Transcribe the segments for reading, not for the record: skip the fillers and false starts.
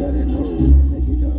gotta know, make it up.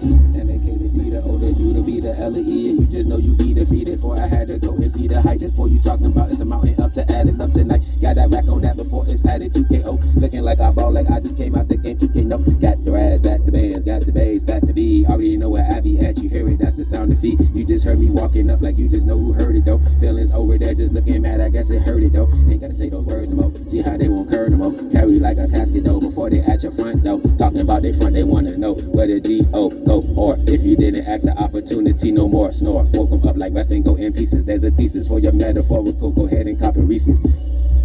M-A-K the D, the O, the U, the B, the L, the E, and you just know you be defeated. For I had to go and see the height. Just for you talking about it's a mountain up to add it up tonight. Got that rack on that before it's added to KO. Looking like I ball like I just came out the game 2K. No, got the rag, got the bands, got the bass, got the beat. Already know where I be at, you hear it, that's the sound of feet. You just heard me walking up like you just know who heard it though. Feelings over there just looking mad, I guess it hurt it though. Ain't gotta say those words no more. See how they won't curve no more. Carry like a casket though before they at your front though. Talking about they front, they wanna know where the D-O go. Or if you didn't act, the opportunity no more. Snore, woke them up like resting, go in pieces. There's a thesis for your metaphorical, go ahead and copy Reese's.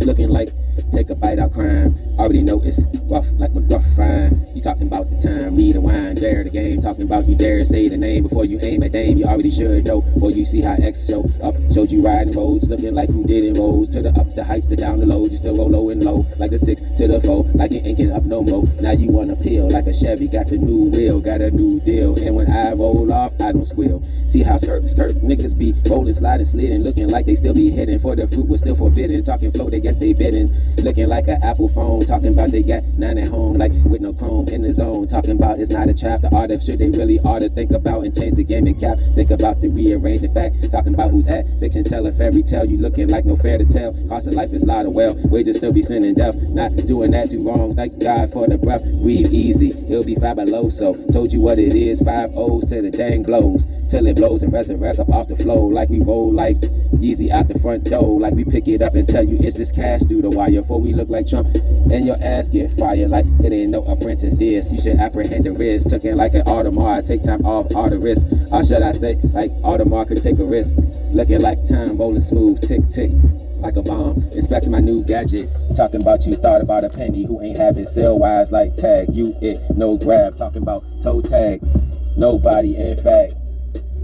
Looking like take a bite out crime. Already know it's rough like McGruff fine. You talking about the time, read and wine, dare the game. Talking about you dare say the name before you aim at Dame. You already should know. Before you see how X show up, showed you riding roads, looking like who did it rolls. To the up, the heights, the down, the low. You still roll low and low, like the 6 to the 4, like it ain't getting up no more. Now you wanna peel like a Chevy, got the new wheel, got a new deal. And when I roll off, I don't squeal. See how skirt niggas be rolling, sliding, sliding, looking like they still be heading for the fruit was still forbidden. Talking flow, they guess they bidding. Looking like an Apple phone, talking about they got 9 at home, like with no chrome in the zone. Talking about it's not a trap, the artist should they really ought to think about and change the game and cap. Think about the rearrange. In fact, talking about who's at fiction, tell a fairy tale. You looking like no fair to tell. Cost of life is lot of well, wages still be sin and death. Not doing that too wrong. Thank God for the breath. Breathe easy, it'll be 5 below. So told you what it is. 5 O's to the dang blows till it blows and resurrect up off the flow like we roll like Yeezy out the front door. Like we pick it up and tell you it's this cash through the wire. Before we look like Trump and your ass get fired like it ain't no apprentice this. You should apprehend the risk. Took it like an Audemars, take time off all the risk. Or should I say like Audemars could take a risk. Looking like time rolling smooth, tick tick like a bomb. Inspecting my new gadget. Talking about you thought about a penny who ain't have it. Still wise like tag. You it no grab. Talking about toe tag. Nobody in fact.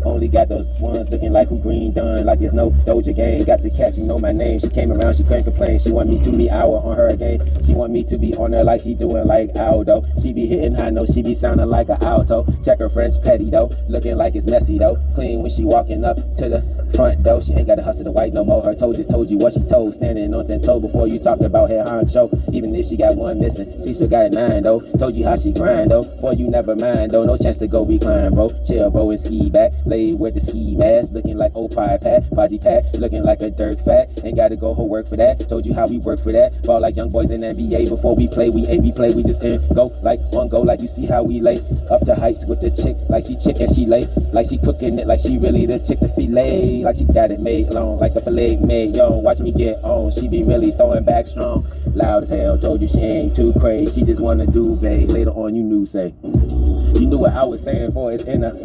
Only got those ones looking like who green done, like it's no Doja game. Got the cat, she know my name. She came around, she couldn't complain. She want me to be hour on her game. She want me to be on her like she doing like Aldo. She be hitting high notes, she be sounding like an alto. Check her French petty though, looking like it's messy though. Clean when she walking up to the front door. She ain't got to hustle the white no more. Her toe just told you what she told. Standing on 10 toe before you talk about head honcho. Even if she got one missing, she still got 9 though. Told you how she grind though, for you never mind though. No chance to go recline bro. Chill bro and ski back. Laid with the ski mask, looking like old pie pat, Podgy Pat, looking like a dirt fat. Ain't gotta go whole work for that. Told you how we work for that. Ball like young boys in NBA. Before we play, we ain't we play. We just in go like one go. Like you see how we lay up the heights with the chick. Like she chick and she lay. Like she cooking it. Like she really the chick to fillet. Like she got it made long. Like a fillet made yo. Watch me get on. She be really throwing back strong. Loud as hell. Told you she ain't too crazy. She just wanna do babe. Later on you knew say. You knew what I was saying for it's in a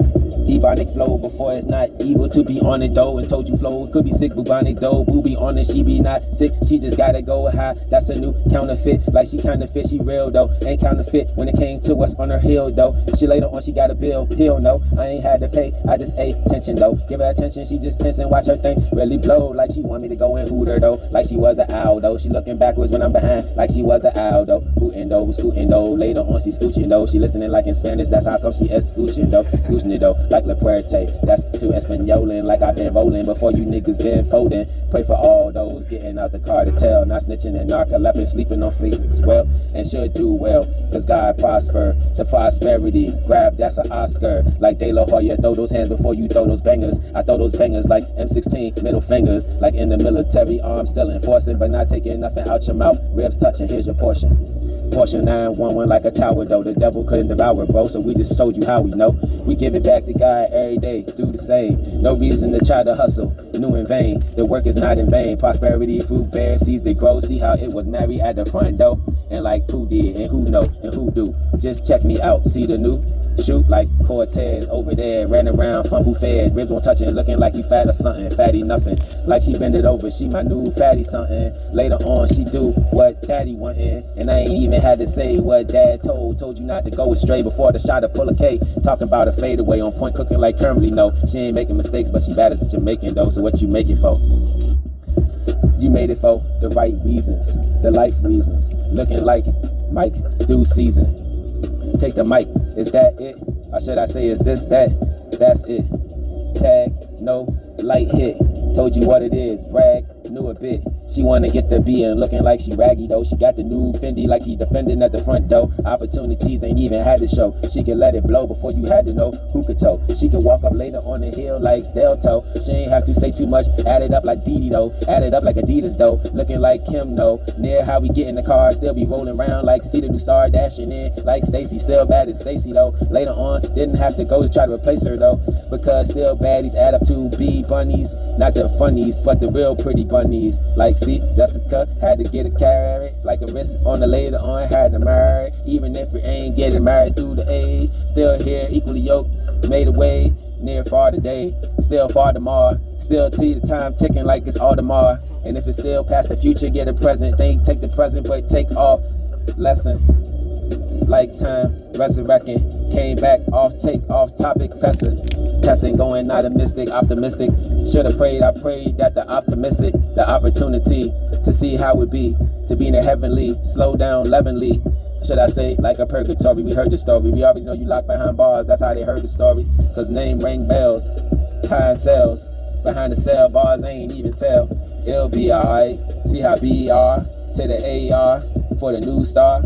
Ebonic flow before it's not evil to be on it though. And told you flow could be sick, bubonic though. Boo be on it, she be not sick. She just gotta go high. That's a new counterfeit. Like she counterfeit, she real though. Ain't counterfeit when it came to us on her heel though. She later on she got a bill. Hell no, I ain't had to pay. I just ate attention though. Give her attention, she just tense and watch her thing really blow. Like she want me to go and hoot her though. Like she was an owl though. She looking backwards when I'm behind. Like she was an owl though. Hooting though, scooting though. Later on she scooching though. She listening like in Spanish. That's how come she is scooching though. Scooching it though. Like La Puerte. That's to Espanolin like I've been rolling before you niggas been folding. Pray for all those getting out the car to tell. Not snitching and narcoleptic, sleeping on fleek as well. And should do well, cause God prosper. The prosperity, grab that's an Oscar. Like De La Hoya, throw those hands before you throw those bangers. I throw those bangers like M16, middle fingers. Like in the military, arms still enforcing, but not taking nothing out your mouth. Ribs touching, here's your portion. Portion 911 like a tower though. The devil couldn't devour bro, so we just showed you how we know. We give it back to God every day, do the same. No reason to try to hustle, new in vain. The work is not in vain. Prosperity, fruit bear, seeds they grow. See how it was married at the front though. And like who did and who know and who do. Just check me out, see the new shoot like Cortez over there, ran around, fumble fed, ribs won't touch it, looking like you fat or something, fatty nothing, like she bend it over, she my new fatty something, later on she do what daddy wantin', and I ain't even had to say what dad told you not to go astray before the shot of pull a K, talking about a fadeaway on point, cooking like currently, no, she ain't making mistakes, but she bad as a Jamaican though, so what you make it for? You made it for the right reasons, the life reasons, looking like Mike do season. Take the mic, is that it? Or should I say is this that? That's it. Tag, no, light hit. Told you what it is, brag, knew a bit. She wanna get the being looking like she raggy though. She got the new Fendi like she defending at the front door. Opportunities ain't even had to show. She could let it blow before you had to know. Who could tell? She could walk up later on the hill like Delto. She ain't have to say too much. Add it up like Didi though. Add it up like Adidas though. Looking like Kim though. Near how we get in the car, still be rolling around like see the new star dashing in like Stacy. Still bad as Stacy though. Later on, didn't have to go to try to replace her though. Because still baddies add up to be bunnies. Not the funnies, but the real pretty bunnies. Like see, Jessica had to get a carrot, like a wrist on the later on, had to marry. Even if we ain't getting married through the age, still here, equally yoked, made a way, near far today, still far tomorrow, still see the time ticking like it's all tomorrow. And if it's still past the future, get a present, think take the present, but take off, lesson, like time, resurrecting, came back, off take, off topic, Pessin going not a mystic, optimistic. Should've prayed, I prayed that the optimistic, the opportunity to see how it be, to be in the heavenly, slow down, leavenly. Should I say like a purgatory? We heard the story, we already know you locked behind bars, that's how they heard the story. Cause name rang bells, behind cells, behind the cell, bars ain't even tell. It'll be alright, see how BR to the AR for the new star.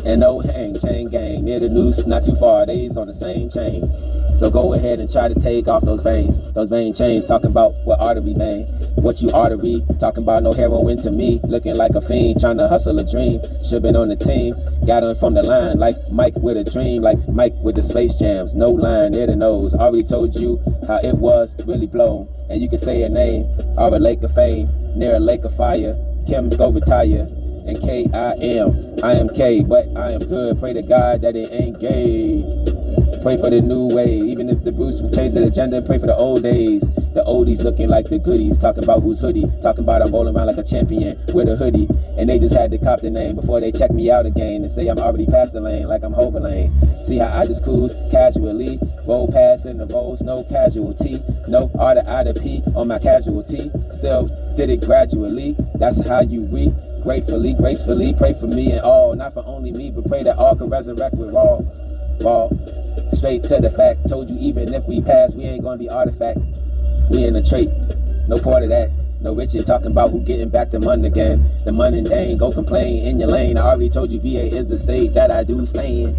And no hang, chain gang, near the news, not too far, they's on the same chain. So go ahead and try to take off those vein chains, talking about what artery, man, what you artery, talking about no heroin to me, looking like a fiend, trying to hustle a dream, should've been on the team, got on from the line, like Mike with a dream, like Mike with the Space Jams, no line near the nose, already told you how it was, really blown, and you can say a name, or a lake of fame, near a lake of fire, Kim go retire. And I am K, but I am good. Pray to God that it ain't gay. Pray for the new way, even if the Bruce will change the agenda. Pray for the old days, the oldies looking like the goodies. Talking about who's hoodie, talking about I'm rolling around like a champion with a hoodie. And they just had to cop the name before they check me out again and say I'm already past the lane, like I'm Hover Lane. See how I just cruise casually, roll past in the rolls, no casualty, no R to I to P on my casualty. Still did it gradually. That's how you read. Gratefully, gracefully, pray for me and all, not for only me, but pray that all can resurrect with raw, straight to the fact, told you even if we pass, we ain't gonna be artifact, we in a trait, no part of that, no Richard talking about who getting back the money again, the money ain't go complain in your lane, I already told you VA is the state that I do stay in,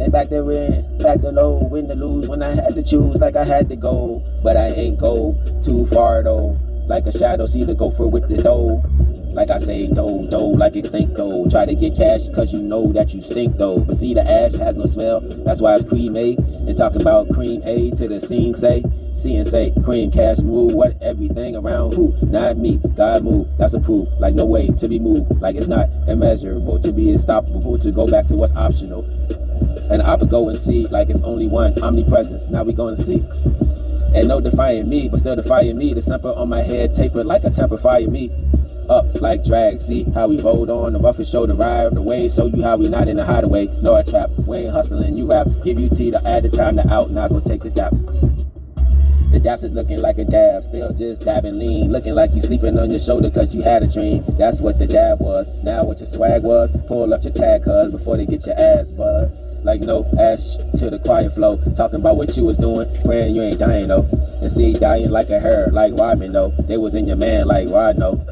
and back to win, back to low, win to lose, when I had to choose, like I had to go, but I ain't go too far though, like a shadow, see the gopher with the dough. Like I say, dough, like extinct though. Try to get cash cause you know that you stink though. But see the ash has no smell, that's why it's cream A. And talking about cream A to the scene say, see and say, cream cash move, what everything around who? Not me, God move, that's a proof. Like no way to be moved, like it's not immeasurable, to be unstoppable, to go back to what's optional. And I would go and see, like it's only one, omnipresence, now we gonna see. And no defying me, but still defying me. The semper on my head, taper like a temper, fire me. Up like drag, see how we rolled on the roughest shoulder ride the way, show you how we not in a hideaway, no a trap, we ain't hustling, you rap, give you tea to add the time to out, now go take the daps. The daps is looking like a dab, still just dabbing lean, looking like you sleeping on your shoulder cause you had a dream, that's what the dab was, now what your swag was, pull up your tag cuz before they get your ass bud. Like no ash to the quiet flow, talking about what you was doing, praying you ain't dying though, and see dying like a hair, like Rodman though, they was in your man like Rod no.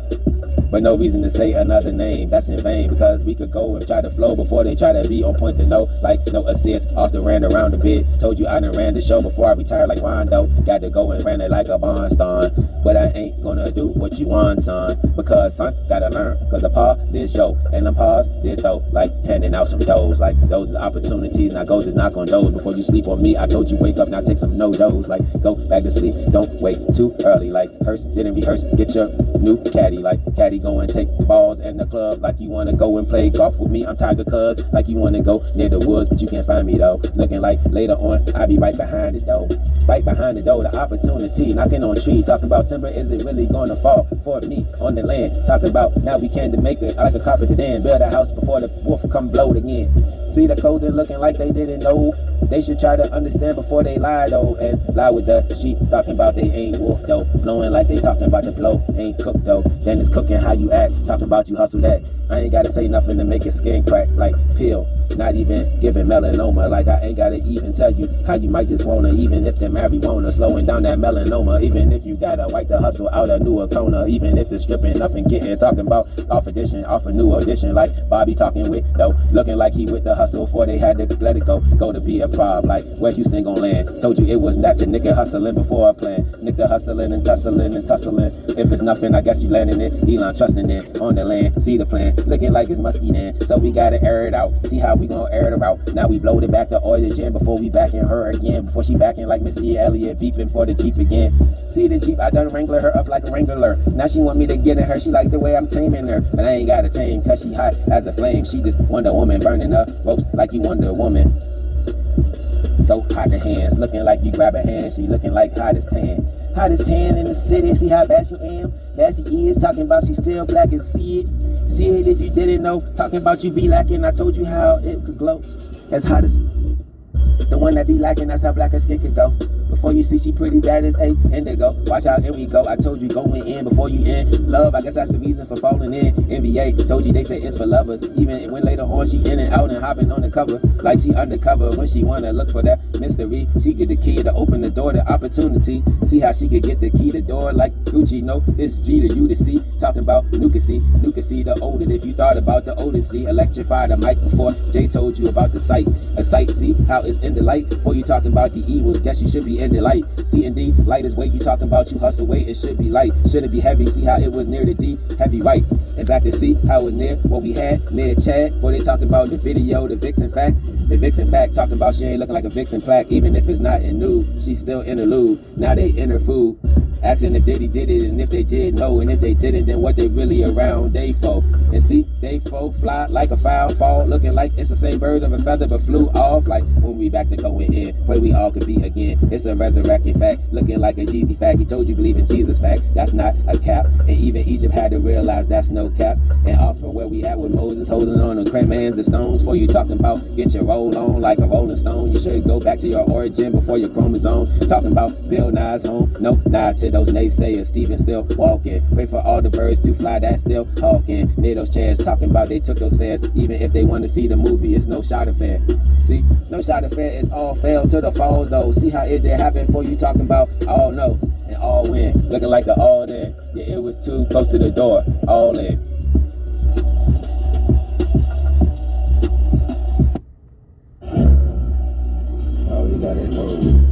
But no reason to say another name, that's in vain, because we could go and try to flow before they try to be on point to know, like no assist, off the ran around the bit, told you I done ran the show before I retired like Rondo, got to go and ran it like a Bonston, but I ain't gonna do what you want son, because son, gotta learn, cause the paw did show, and the paws did though, like handing out some doughs, like those are opportunities, now go just knock on those before you sleep on me, I told you wake up, now take some no-dos, like go back to sleep, don't wait too early, like hearse, didn't rehearse, get your new caddy, like caddy go and take the balls in the club like you want to go and play golf with me. I'm Tiger Cuz like you want to go near the woods, but you can't find me though. Looking like later on, I'll be right behind it though. Right behind it though, the opportunity. Knocking on tree, talking about timber, is it really gonna fall for me on the land? Talking about now we can to make it like a carpenter then. Build a house before the wolf come blow it again. See the clothing looking like they didn't know They should try to understand before they lie though, and lie with the sheep, talking about they ain't wolf though, blowing like they talking about the blow, ain't cooked though, then it's cooking how you act, talking about you hustle that. I ain't gotta say nothing to make your skin crack like peel, not even giving melanoma, like I ain't gotta even tell you how you might just wanna, even if the marijuana slowing down that melanoma, even if you gotta wipe the hustle out a new Acona, even if it's stripping up and getting, talking about off edition, off a new edition, like Bobby talking with though, looking like he with the hustle before they had to let it go to be a prob, like where Houston gon' land, told you it was not to nigga hustling before I plan, nigga hustling and tussling and tussling, if it's nothing I guess you landing it, Elon trusting it, on the land, see the plan, looking like it's musky then, so we gotta air it out, see how we gon' air it out, now we blowed it back to oil before we backing her again, before she backing like Missy Elliott, beeping for the Jeep again, see the Jeep, I done wrangler her up like a wrangler, now she want me to get in her, she like the way I'm taming her, but I ain't gotta tame, cause she hot as a flame, she just Wonder Woman, burning up ropes like you Wonder Woman, so hot the hands, looking like you grab a hand, she looking like hottest tan in the city, see how bad she is, talking about she still black and see it if you didn't know, talking about you be lacking, I told you how it could glow, as hot as the one that be lacking, that's how black her skin could go. Before you see she pretty bad as indigo. Watch out, here we go. I told you going in before you in. Love, I guess that's the reason for falling in. NBA, told you they say it's for lovers. Even when later on she in and out and hopping on the cover. Like she undercover when she wanna look for that mystery. She get the key to open the door to opportunity. See how she could get the key to door like Gucci. No, it's G to you to see. Talking about nucacy the older. If you thought about the Odyssey, electrify the mic before Jay told you about the sight. A sight, see how it's in the light. Before you talking about the evils, guess you should be in the light. C and D, light is weight. You talking about you hustle weight, it should be light. Shouldn't be heavy, see how it was near the D, heavy right. And back to C, how it was near what we had, near Chad. Before they talking about the video, the Vixen fact. The Vixen fact, talking about she ain't looking like a Vixen plaque. Even if it's not in nude, she's still interlude. Now they in her food. Asking if Diddy did it, and if they did, no. And if they didn't, then what they really around, they foe. And see, they foe fly like a foul fall, looking like it's the same bird of a feather, but flew off like when we back to going in, where we all could be again. It's a resurrecting fact, looking like a Yeezy fact. He told you believe in Jesus fact, that's not a cap. And even Egypt had to realize that's no cap. And off of where we at with Moses, holding on to cram man the stones. For you talking about get your roll on like a rolling stone. You should go back to your origin before your chromosome. Talking about Bill Nye's home, no, not to those naysayers. Stephen still walking. Pray for all the birds to fly that still hawking. Near those chairs, talking about they took those fares. Even if they want to see the movie, it's no shot affair. See, no shot affair, it's all fail to the falls though. See how it did happen for you talking about all no and all win. Looking like the all in. Yeah, it was too close to the door. All in. Oh, you got it.